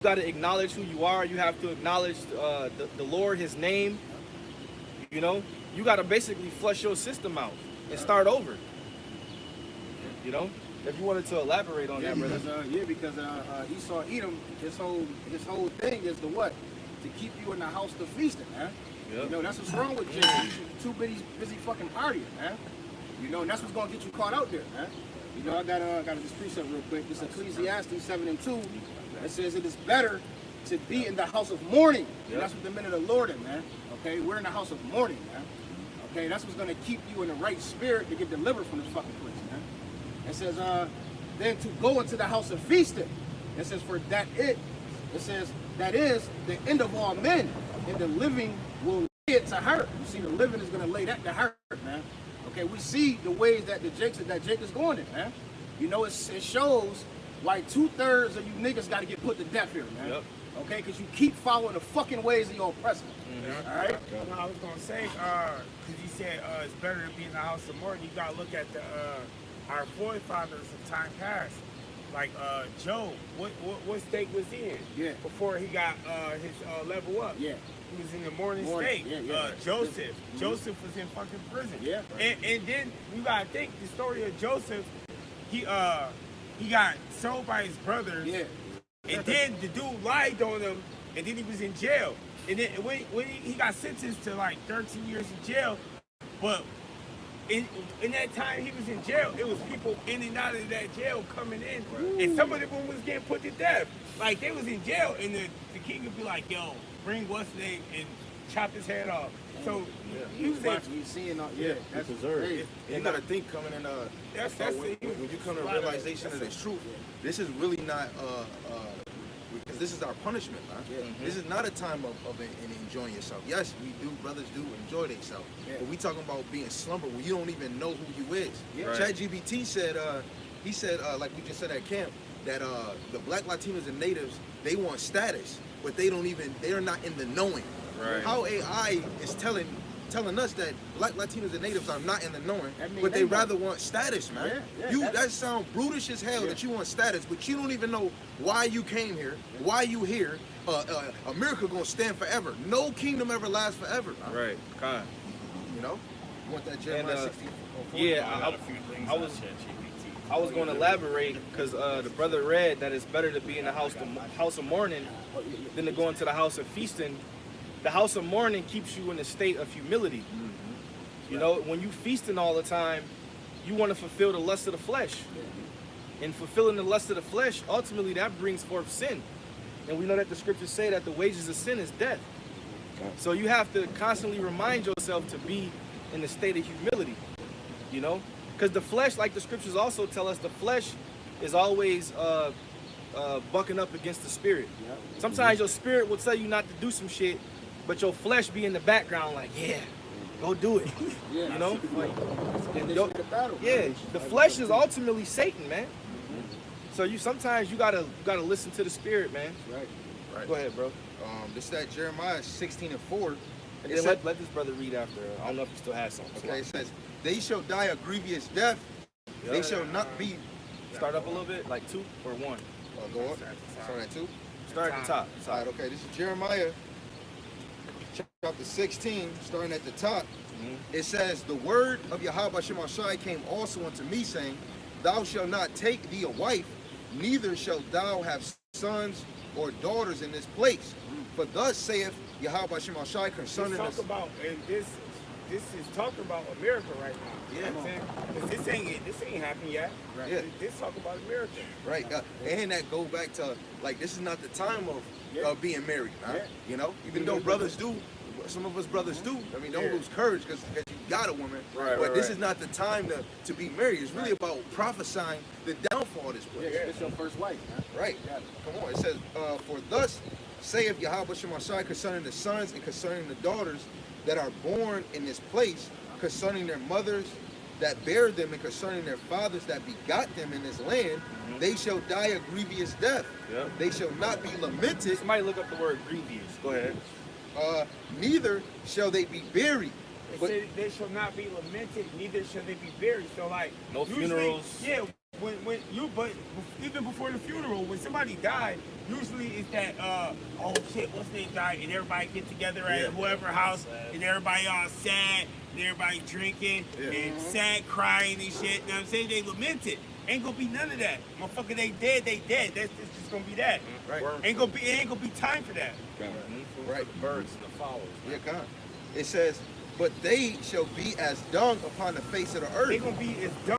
got to acknowledge who you are. You have to acknowledge the Lord, His name. You know, you got to basically flush your system out and start over. You know, if you wanted to elaborate on that, brother. Because Esau Edom, his whole thing is to what? To keep you in the house of feasting, man. Yep. You know, that's what's wrong with Jacob. He's too busy fucking partying, man. You know, and that's what's gonna get you caught out there, man. You know, I got this precept real quick. This Ecclesiastes 7:2. It says it is better to be in the house of mourning. Yep. And that's what the men of the Lord in, man. Okay, we're in the house of mourning, man. Okay, that's what's gonna keep you in the right spirit to get delivered from this fucking place, man. It says, then to go into the house of feasting. It says, for that it says, that is the end of all men, and the living will lay it to her. You see, the living is gonna lay that to her, man. Okay, we see the ways that Jake is going in, man. You know, it shows why 2/3 of you niggas got to get put to death here, man. Yep. Okay, because you keep following the fucking ways of your oppressor. All right. No, I was gonna say, because you said it's better to be in the house of mourning. You gotta look at our forefathers of time past. Like Job, what state was he in? Yeah. Before he got his level up. Yeah. He was in the mourning state. Yeah. Joseph. Joseph was in fucking prison. Yeah. And then you gotta think the story of Joseph. He got sold by his brothers. Yeah. And then the dude lied on him, and then he was in jail. And then when he got sentenced to like 13 years in jail, but in that time he was in jail, it was people in and out of that jail coming in, and some of them was getting put to death. Like they was in jail, and the king would be like, "Yo, bring what's name and chop his head off." So he was there. You seeing, that's preserved. You gotta think coming in. When you come to the realization of this truth, this is really not because this is our punishment, man. Yeah. This is not a time of enjoying yourself. Yes, brothers do enjoy themselves, but we talking about being slumber where you don't even know who you is. Yeah. Right. ChatGPT said, he said, like we just said at camp, that the Black Latinos and Natives, they want status, but they're not in the knowing. Right. How AI is telling us that Black Latinos and Natives are not in the knowing, but they rather want status, man. That sounds brutish as hell that you want status, but you don't even know why you came here, why you here. America gonna stand forever. No kingdom ever lasts forever, man. Right. God. You know? You want that Jeremiah 16? Yeah, I was going to elaborate because the brother read that it's better to be in the house of mourning than to go into the house of feasting. The house of mourning keeps you in a state of humility. You know, when you feasting all the time, you want to fulfill the lust of the flesh. And fulfilling the lust of the flesh, ultimately that brings forth sin. And we know that the scriptures say that the wages of sin is death. So you have to constantly remind yourself to be in the state of humility, you know? Because the flesh, like the scriptures also tell us, the flesh is always bucking up against the spirit. Sometimes your spirit will tell you not to do some shit, but your flesh be in the background like, yeah, go do it. You know? Like, the flesh is ultimately Satan, man. So sometimes you gotta listen to the spirit, man. Right. Go ahead, bro. This is that Jeremiah 16:4. And then let this brother read after. I don't know if he still has something. Okay, it says, they shall die a grievous death. They shall not be. Start up a little bit, like 2 or 1. Go on. Start at 2. Start at the top. All right, okay. This is Jeremiah chapter 16, starting at the top. It says, the word of Yahweh Shemashai came also unto me, saying, thou shalt not take thee a wife, neither shalt thou have sons or daughters in this place. For thus saith Yahweh Shemashai concerning us. This is talking about America right now. You know what I'm saying? Because this ain't happened yet. Right? Yeah. This talking about America. Right. And that go back to, like, this is not the time of being married. Right? You know? Even though brothers do, some of us brothers do. I mean, don't lose courage because you got a woman. But this is not the time to be married. It's really about prophesying the downfall of this place. Yeah, it's your first wife, man. Right. Come on. It says, for thus saith Yahweh Shemashai concerning the sons and concerning the daughters that are born in this place, concerning their mothers that bear them, and concerning their fathers that begot them in this land, they shall die a grievous death. They shall not be lamented. Somebody look up the word grievous. Go ahead. Neither shall they be buried. They shall not be lamented, neither shall they be buried. So like no funerals. Yeah, but even before the funeral, when somebody died, usually it's that oh shit, what's their name died, and everybody get together at whoever house, and everybody all sad, and everybody drinking and sad, crying and shit. You know what I'm saying? They lament it. Ain't gonna be none of that. Motherfucker, they dead. That's just gonna be that. Right. It ain't gonna be time for that. Right. The birds and the fowls. Yeah, God. It says, but they shall be as dung upon the face of the earth. They gonna be as dumb.